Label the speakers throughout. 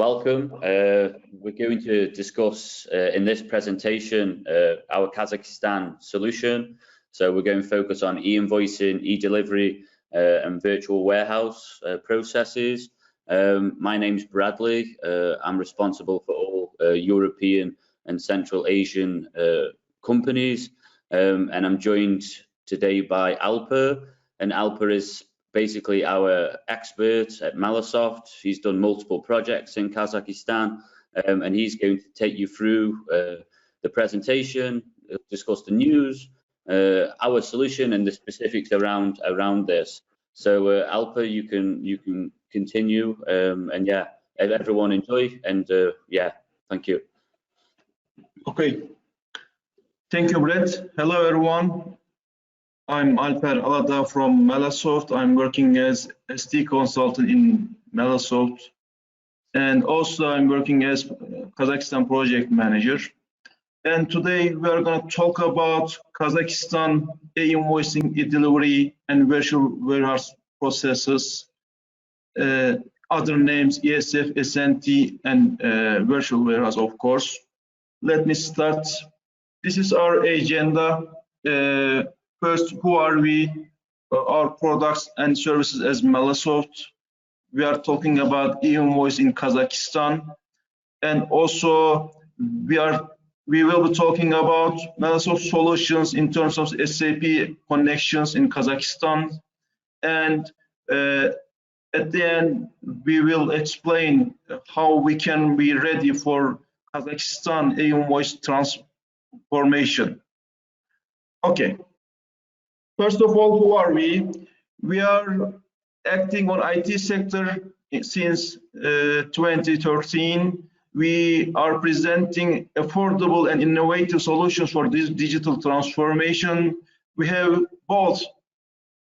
Speaker 1: welcome. We're going to discuss in this presentation our Kazakhstan solution. So we're going to focus on e-invoicing, e-delivery and virtual warehouse processes. My name's Bradley. I'm responsible for all European and Central Asian companies, and I'm joined today by Alper, and Alper is basically our expert at Melasoft. He's done multiple projects in Kazakhstan, and he's going to take you through the presentation, discuss the news, our solution, and the specifics around this. So Alper, you can continue, and yeah, everyone enjoy, and yeah, thank you.
Speaker 2: Okay, thank you, Brett. Hello, everyone. I'm Alper Alada from Melasoft. I'm working as SD consultant in Melasoft, and also I'm working as Kazakhstan project manager. And today we are going to talk about Kazakhstan e-invoicing, e-delivery, and virtual warehouse processes. Other names ESF, SNT, and virtual warehouse, of course. Let me start. This is our agenda. First, who are we? Our products and services as Melasoft. We are talking about e-invoice in Kazakhstan, and also we will be talking about Melasoft solutions in terms of SAP connections in Kazakhstan, and at the end we will explain how we can be ready for Kazakhstan e-invoice transformation. Okay. First of all, who are we? We are acting on IT sector since 2013. We are presenting affordable and innovative solutions for this digital transformation. We have both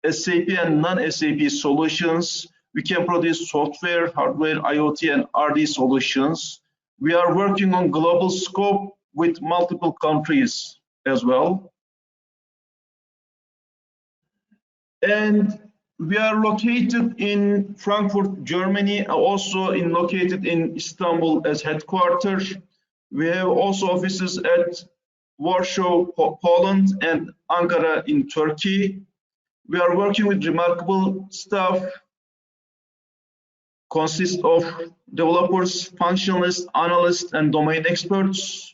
Speaker 2: SAP and non-SAP solutions. We can produce software, hardware, IoT, and RD solutions. We are working on global scope with multiple countries as well. And we are located in Frankfurt, Germany, also located in Istanbul as headquarters. We have also offices at Warsaw, Poland, and Ankara in Turkey. We are working with remarkable staff, consists of developers, functionalists, analysts, and domain experts.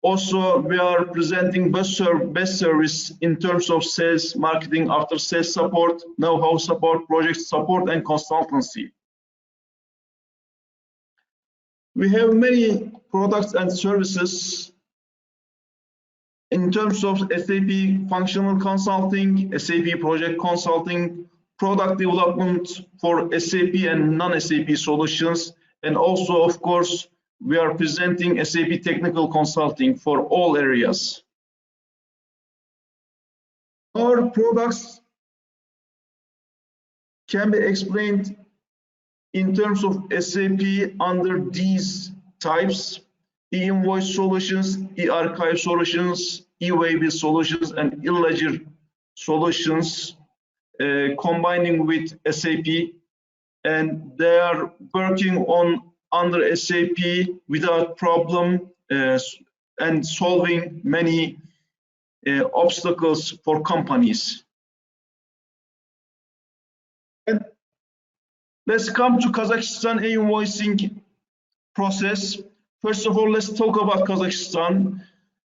Speaker 2: Also, we are presenting best service in terms of sales, marketing, after sales support, know-how support, project support, and consultancy. We have many products and services in terms of SAP functional consulting, SAP project consulting, product development for SAP and non-SAP solutions, and also, of course, we are presenting SAP technical consulting for all areas. Our products can be explained in terms of SAP under these types: e-invoice solutions, e-archive solutions, e-waybill solutions, and e-ledger solutions, combining with SAP, and they are working on under SAP without problem and solving many obstacles for companies. And let's come to Kazakhstan e-invoicing process. First of all, let's talk about Kazakhstan.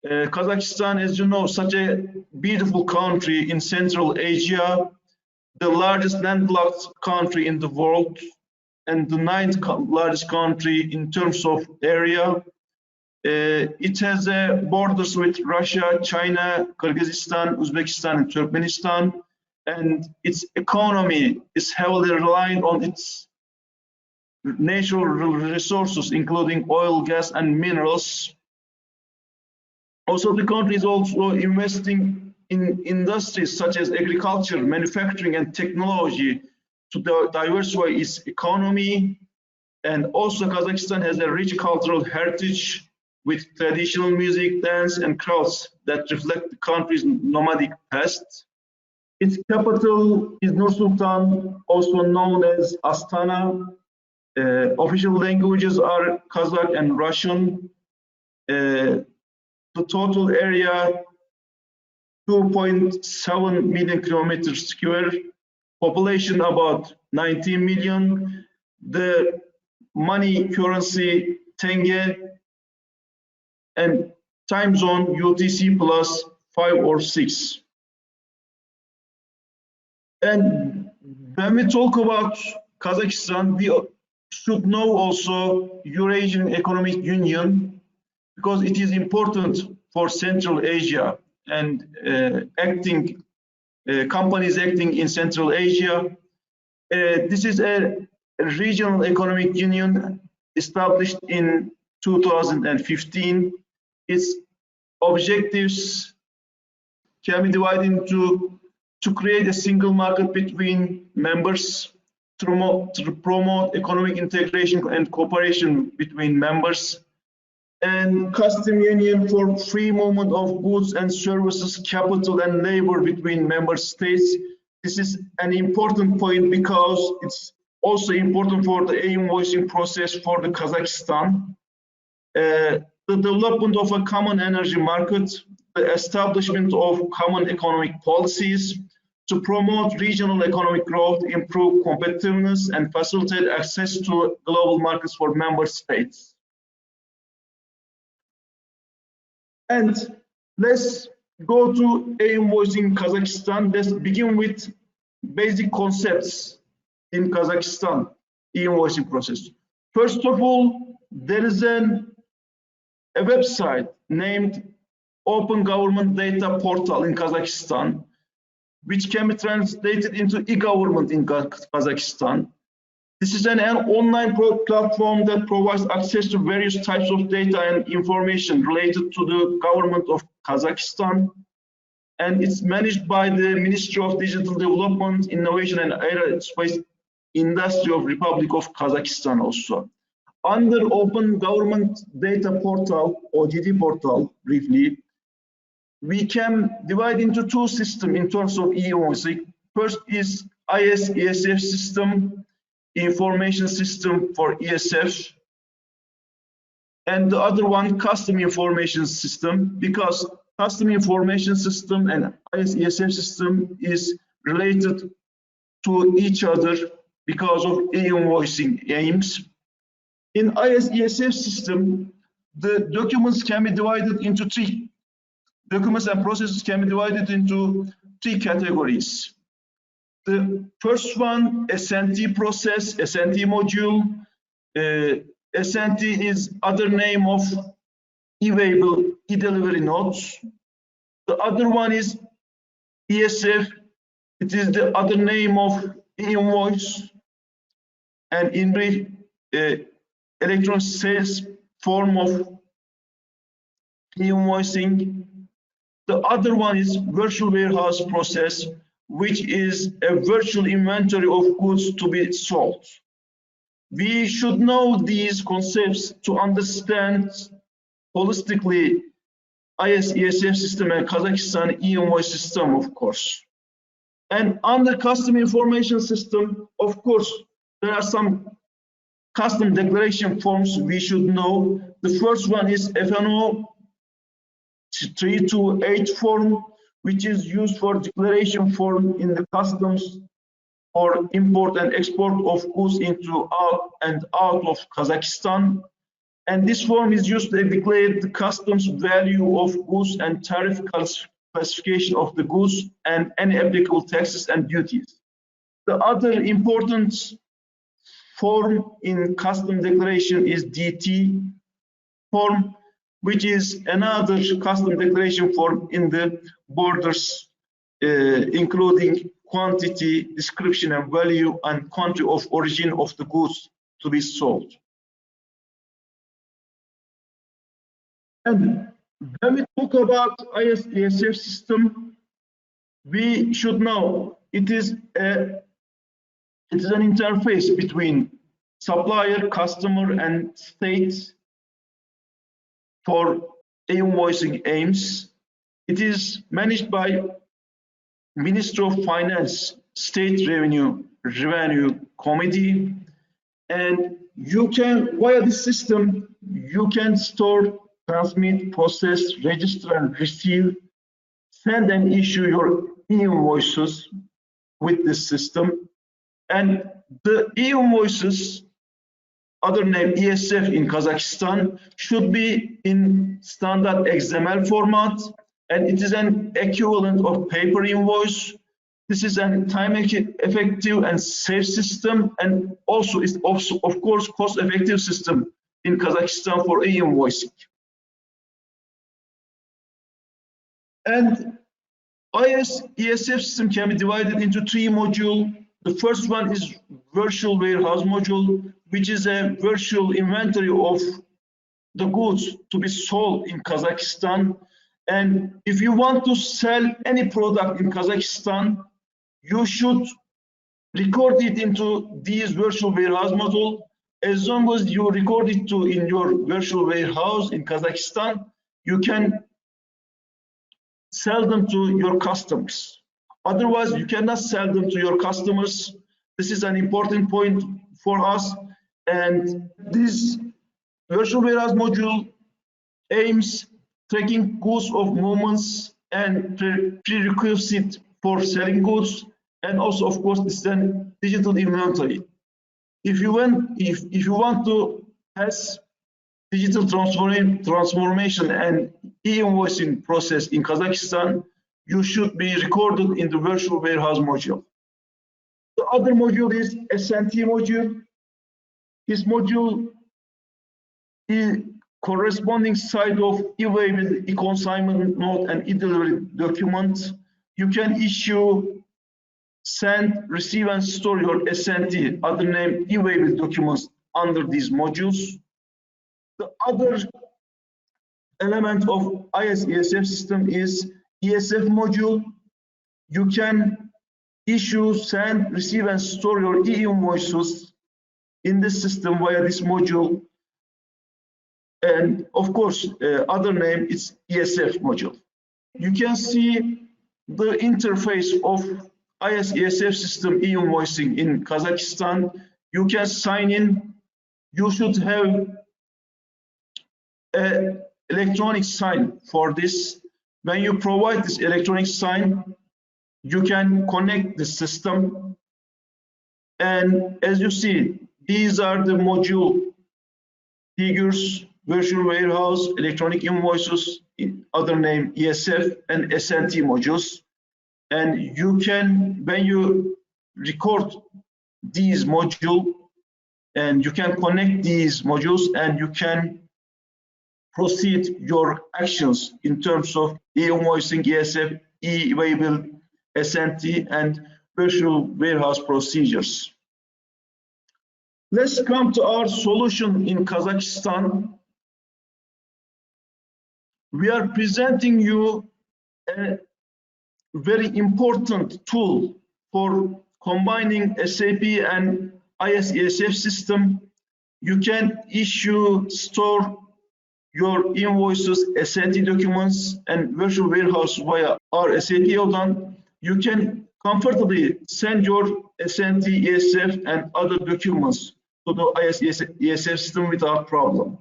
Speaker 2: Kazakhstan, as you know, such a beautiful country in Central Asia, the largest landlocked country in the world, and the 9th largest country in terms of area. It has borders with Russia, China, Kyrgyzstan, Uzbekistan, and Turkmenistan, and its economy is heavily reliant on its natural resources, including oil, gas, and minerals. Also, the country is also investing in industries such as agriculture, manufacturing, and technology to diversify its economy. And also Kazakhstan has a rich cultural heritage with traditional music, dance, and crafts that reflect the country's nomadic past. Its capital is Nur Sultan, also known as Astana, Official languages are Kazakh and Russian. The total area 2.7 million kilometers square. Population about 19 million. The money currency tenge, and time zone UTC plus 5 or 6. And when we talk about Kazakhstan, we should know also Eurasian Economic Union, because it is important for Central Asia and companies acting in Central Asia. This is a regional economic union established in 2015. Its objectives can be divided into to create a single market between members, to promote economic integration and cooperation between members, and custom union for free movement of goods and services, capital and labor between member states. This is an important point because it's also important for the e-invoicing process for the Kazakhstan. The development of a common energy market, the establishment of common economic policies to promote regional economic growth, improve competitiveness, and facilitate access to global markets for member states. And let's go to e-invoicing Kazakhstan. Let's begin with basic concepts in Kazakhstan e-invoicing process. First of all, there is a website named Open Government Data Portal in Kazakhstan, which can be translated into e-government in Kazakhstan. This is an online platform that provides access to various types of data and information related to the government of Kazakhstan. And it's managed by the Ministry of Digital Development, Innovation and Aerospace Industry of Republic of Kazakhstan also. Under Open Government Data Portal, OGD portal, briefly, we can divide into two systems in terms of e-invoicing. First is IS ESF system, information system for ESF, and the other one custom information system, because custom information system and IS ESF system is related to each other because of e-invoicing aims. In IS ESF system, the documents can be divided into three. Documents and processes can be divided into three categories. The first one, SNT process, SNT module. SNT is other name of e-waybill, e-delivery notes. The other one is ESF. It is the other name of e-invoice. And in brief, electronic sales form of e-invoicing. The other one is virtual warehouse process, which is a virtual inventory of goods to be sold. We should know these concepts to understand holistically IS ESF system and Kazakhstan e-invoice system, of course. And under custom information system, of course, there are some custom declaration forms we should know. The first one is FNO 328 form, which is used for declaration form in the customs for import and export of goods into and out of Kazakhstan. And this form is used to declare the customs value of goods and tariff classification of the goods and any applicable taxes and duties. The other important form in custom declaration is DT form, which is another custom declaration form in the borders, including quantity, description and value, and country of origin of the goods to be sold. And when we talk about IS ESF system, we should know it is an interface between supplier, customer, and state for e-invoicing aims. It is managed by Ministry of Finance, State Revenue Committee, and you can, via this system, you can store, transmit, process, register, and receive, send and issue your e-invoices with this system. And the e-invoices, other name ESF in Kazakhstan, should be in standard XML format, and it is an equivalent of paper invoice. This is a time-effective and safe system, and also is also, of course, cost-effective system in Kazakhstan for e-invoicing. And IS ESF system can be divided into 3 modules. The first one is virtual warehouse module, which is a virtual inventory of the goods to be sold in Kazakhstan. And if you want to sell any product in Kazakhstan, you should record it into these virtual warehouse module. As long as you record it in your virtual warehouse in Kazakhstan, you can sell them to your customers. Otherwise, you cannot sell them to your customers. This is an important point for us. And this virtual warehouse module aims tracking goods of movements and prerequisite for selling goods. And also, of course, it's a digital inventory. If you want to pass digital transformation and e-invoicing process in Kazakhstan, you should be recorded in the virtual warehouse module. The other module is SNT module. This module is corresponding side of e-waybill, e-consignment note, and e-delivery document. You can issue, send, receive, and store your SNT, other name e-waybill documents, under these modules. The other element of IS ESF system is ESF module. You can issue, send, receive, and store your e-invoices in this system via this module. And of course, other name is ESF module. You can see the interface of IS ESF system e-invoicing in Kazakhstan. You can sign in. You should have an electronic sign for this. When you provide this electronic sign, you can connect the system. And as you see, these are the module figures: virtual warehouse, electronic invoices, other name ESF, and SNT modules. And you can, when you record these modules, and you can connect these modules, and you can proceed your actions in terms of e-invoicing, ESF, e-waybill, SNT, and virtual warehouse procedures. Let's come to our solution in Kazakhstan. We are presenting you a very important tool for combining SAP and IS ESF system. You can issue, store your invoices, SNT documents, and virtual warehouse via our SAP Odon. You can comfortably send your SNT, ESF, and other documents to the IS ESF system without problem.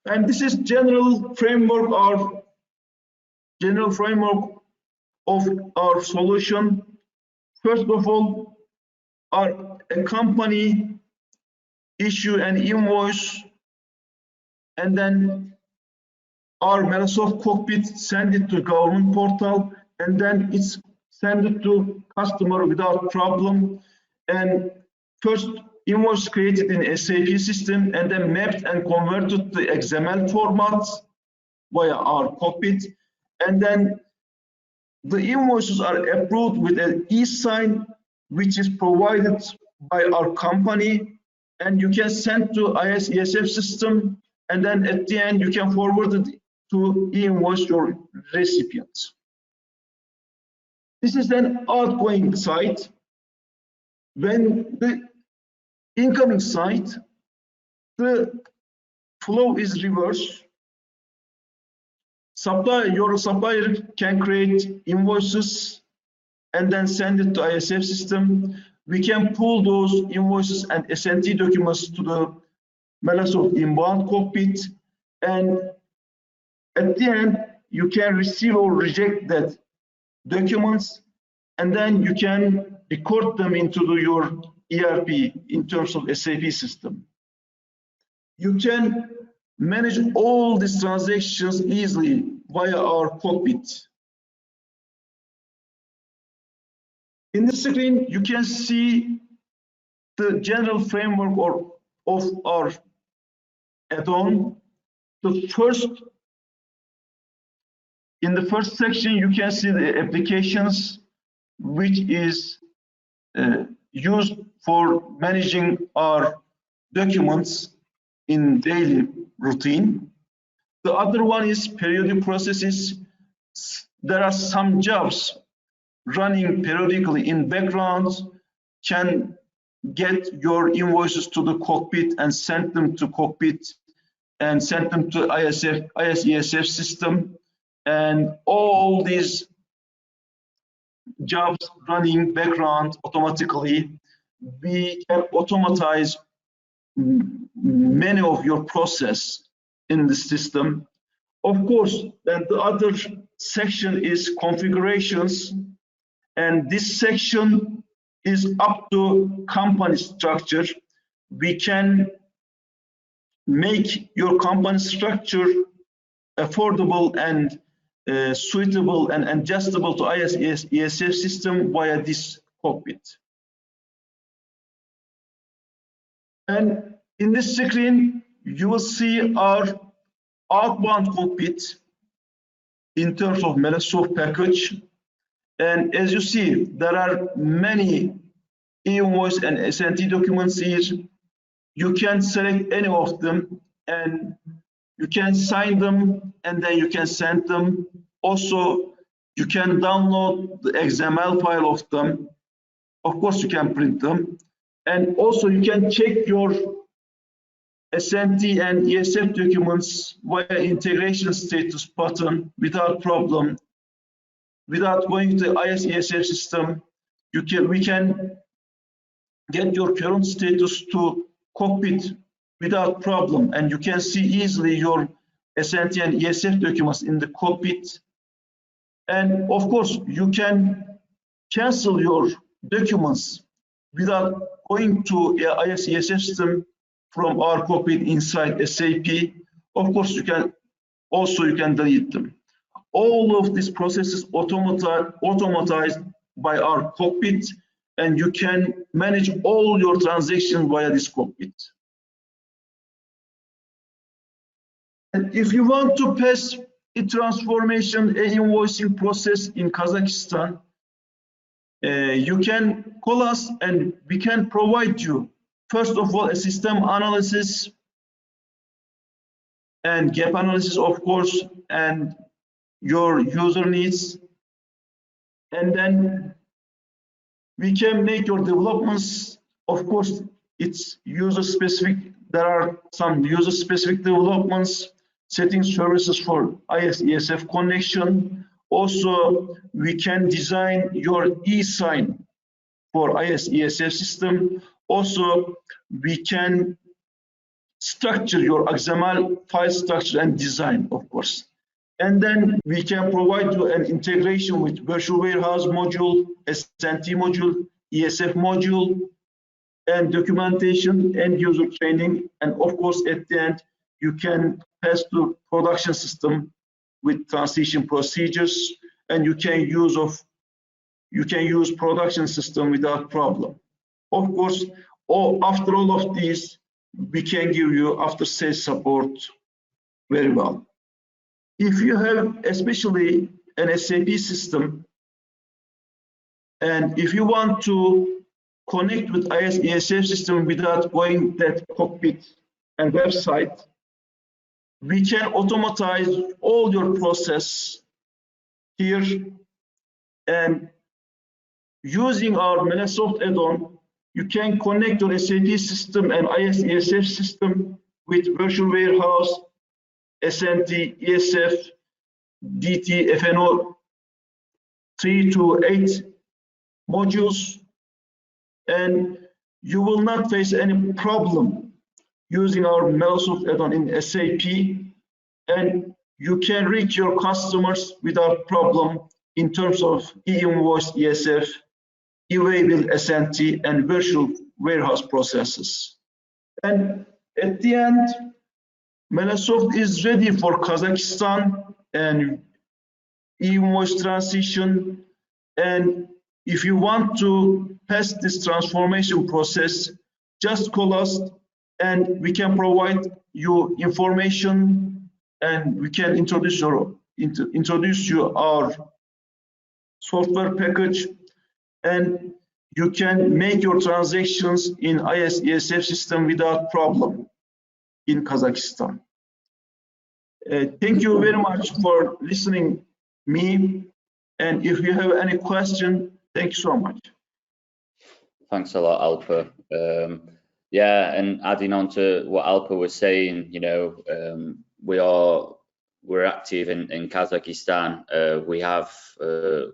Speaker 2: And this is general framework of our solution. First of all, a company issue an invoice, and then our Melasoft cockpit send it to government portal, and then it's send it to customer without problem. And first invoice created in SAP system, and then mapped and converted to XML formats via our cockpit, and then the invoices are approved with an e-sign, which is provided by our company, and you can send to IS ESF system, and then at the end you can forward it to e-invoice your recipients. This is an outgoing side. When the incoming side, the flow is reversed. Your supplier can create invoices and then send it to ISF system. we can pull those invoices and SNT documents to the Melasoft inbound cockpit, and at the end, you can receive or reject that documents, and then you can record them into your ERP in terms of SAP system. You can manage all these transactions easily via our cockpit. In the screen, you can see the general framework of our add-on. In the first section, you can see the applications, which is used for managing our documents in daily routine. The other one is periodic processes. There are some jobs running periodically in background, can get your invoices to the cockpit and send them to cockpit and send them to IS ESF system. And all these jobs running background automatically, we can automatize many of your process in the system. Of course, then the other section is configurations, and this section is up to company structure. We can make your company structure affordable and suitable and adjustable to IS ESF system via this cockpit. And in this screen, you will see our outbound cockpit in terms of Melasoft package. And as you see, there are many e-invoice and SNT documents here. You can select any of them and you can sign them, and then you can send them. Also, you can download the XML file of them. Of course, you can print them. And also, you can check your SNT and ESF documents via integration status button without problem. Without going to the IS ESF system, we can get your current status to cockpit without problem, and you can see easily your SNT and ESF documents in the cockpit. And of course, you can cancel your documents without going to IS ESF system from our cockpit inside SAP. Of course, you can delete them. All of these processes automatized by our cockpit, and you can manage all your transactions via this cockpit. And if you want to pass a transformation, e-invoicing process in Kazakhstan, you can call us and we can provide you, first of all, a system analysis and gap analysis, of course, and your user needs. And then we can make your developments. Of course, it's user specific. There are some user specific developments, setting services for IS ESF connection. Also, we can design your e-sign for IS ESF system. Also, we can structure your XML file structure and design, of course. And then we can provide you an integration with virtual warehouse module, SNT module, ESF module, and documentation and user training. And of course, at the end, you can pass to production system with transition procedures, and you can use production system without problem. Of course, after all of these, we can give you after sales support very well. If you have especially an SAP system, and if you want to connect with IS ESF system without going that cockpit and website, we can automatize all your process here, and using our Melasoft add-on, you can connect your SAP system and IS ESF system with virtual warehouse, SNT, ESF, DT, FNO 3 to 8 modules, and you will not face any problem using our Melasoft add-on in SAP, and you can reach your customers without problem in terms of e-invoice, ESF, e-waybill, SNT, and virtual warehouse processes. And at the end, Melasoft is ready for Kazakhstan and e-invoice transition. And if you want to pass this transformation process, just call us and we can provide you information, and we can introduce you our software package, and you can make your transactions in IS ESF system without problem in Kazakhstan. Thank you very much for listening me, and if you have any question, thank you so much.
Speaker 1: Thanks a lot, Alper. Yeah, and adding on to what Alper was saying, you know, we're active in Kazakhstan. We have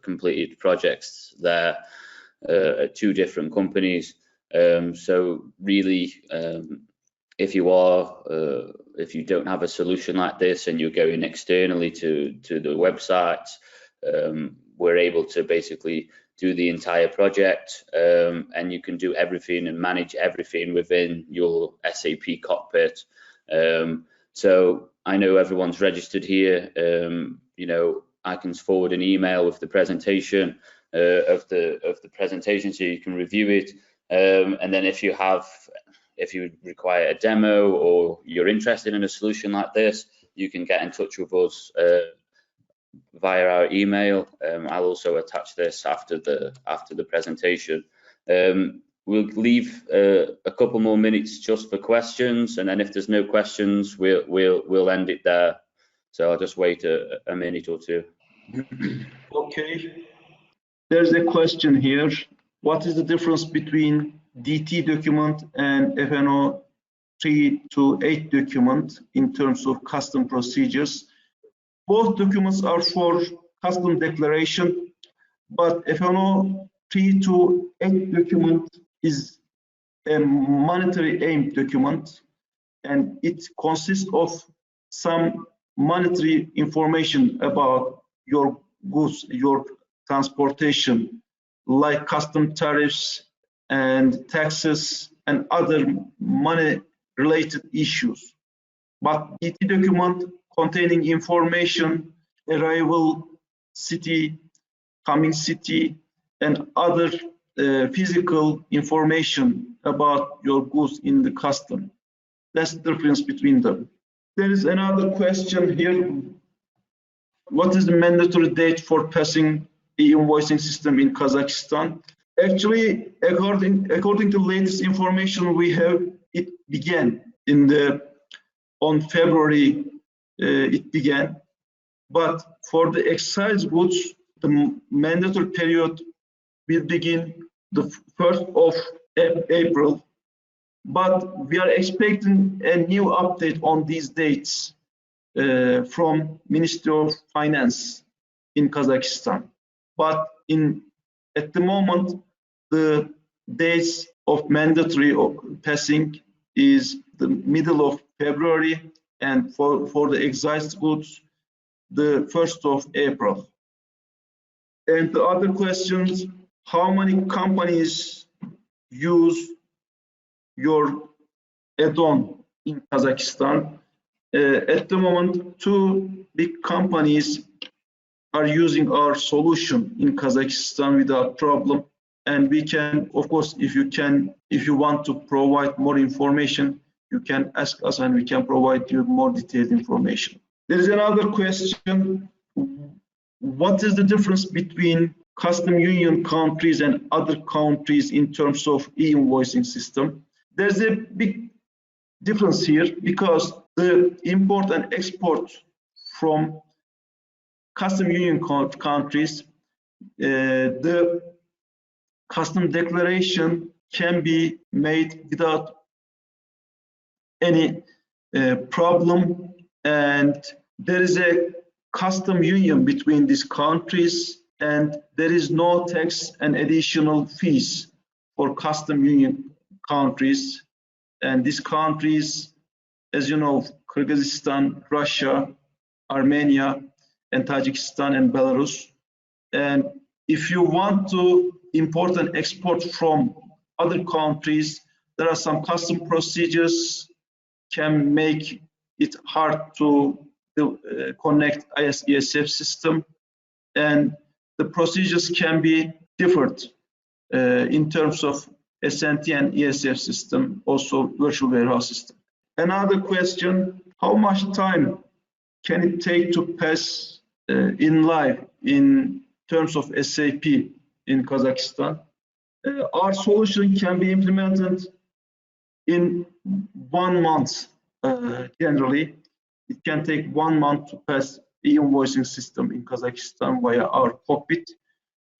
Speaker 1: completed projects there at 2 different companies. So really, if you don't have a solution like this and you're going externally to the website, we're able to basically do the entire project, and you can do everything and manage everything within your SAP cockpit. So I know everyone's registered here. You know, I can forward an email with the presentation of the presentation so you can review it. And then if you require a demo or you're interested in a solution like this, you can get in touch with us via our email. I'll also attach this after the presentation. We'll leave a couple more minutes just for questions, and then if there's no questions, we'll end it there. So I'll just wait a minute or 2.
Speaker 2: Okay. There's a question here. What is the difference between DT document and FNO 328 document in terms of custom procedures? Both documents are for custom declaration, but FNO 328 document is a monetary aim document, and it consists of some monetary information about your goods, your transportation, like custom tariffs and taxes and other money-related issues. But DT document containing information, arrival city, coming city, and other physical information about your goods in the custom. That's the difference between them. There is another question here. What is the mandatory date for passing the invoicing system in Kazakhstan? Actually, according to latest information we have, it began on February. It began, but for the excise goods, the mandatory period will begin the 1st of April. But we are expecting a new update on these dates from Ministry of Finance in Kazakhstan. But at the moment, the dates of mandatory passing is the middle of February, and for the excise goods, the 1st of April. And the other questions, how many companies use your add-on in Kazakhstan? At the moment, 2 big companies are using our solution in Kazakhstan without problem. And we can, of course, if you want to provide more information, you can ask us and we can provide you more detailed information. There is another question. What is the difference between custom union countries and other countries in terms of e-invoicing system? There's a big difference here because the import and export from custom union countries, the custom declaration can be made without any problem, and there is a custom union between these countries, and there is no tax and additional fees for custom union countries. And these countries, as you know, Kyrgyzstan, Russia, Armenia, and Tajikistan and Belarus. And if you want to import and export from other countries, there are some custom procedures can make it hard to connect IS ESF system, and the procedures can be different in terms of SNT and ESF system, also virtual warehouse system. Another question, how much time can it take to pass in live in terms of SAP in Kazakhstan? Our solution can be implemented in 1 month. Generally, it can take 1 month to pass e-invoicing system in Kazakhstan via our cockpit.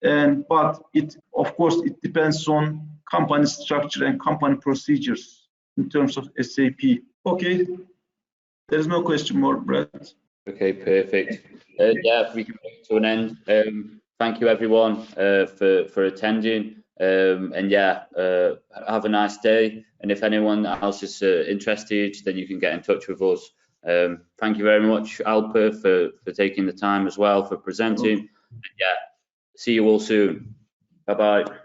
Speaker 2: But of course, it depends on company structure and company procedures in terms of SAP. Okay, there's no question more, Brett.
Speaker 1: Okay, perfect. Yeah, we can bring it to an end. Thank you, everyone, for attending. And yeah, have a nice day. And if anyone else is interested, then you can get in touch with us. Thank you very much, Alper, for taking the time as well for presenting. And yeah, see you all soon. Bye-bye.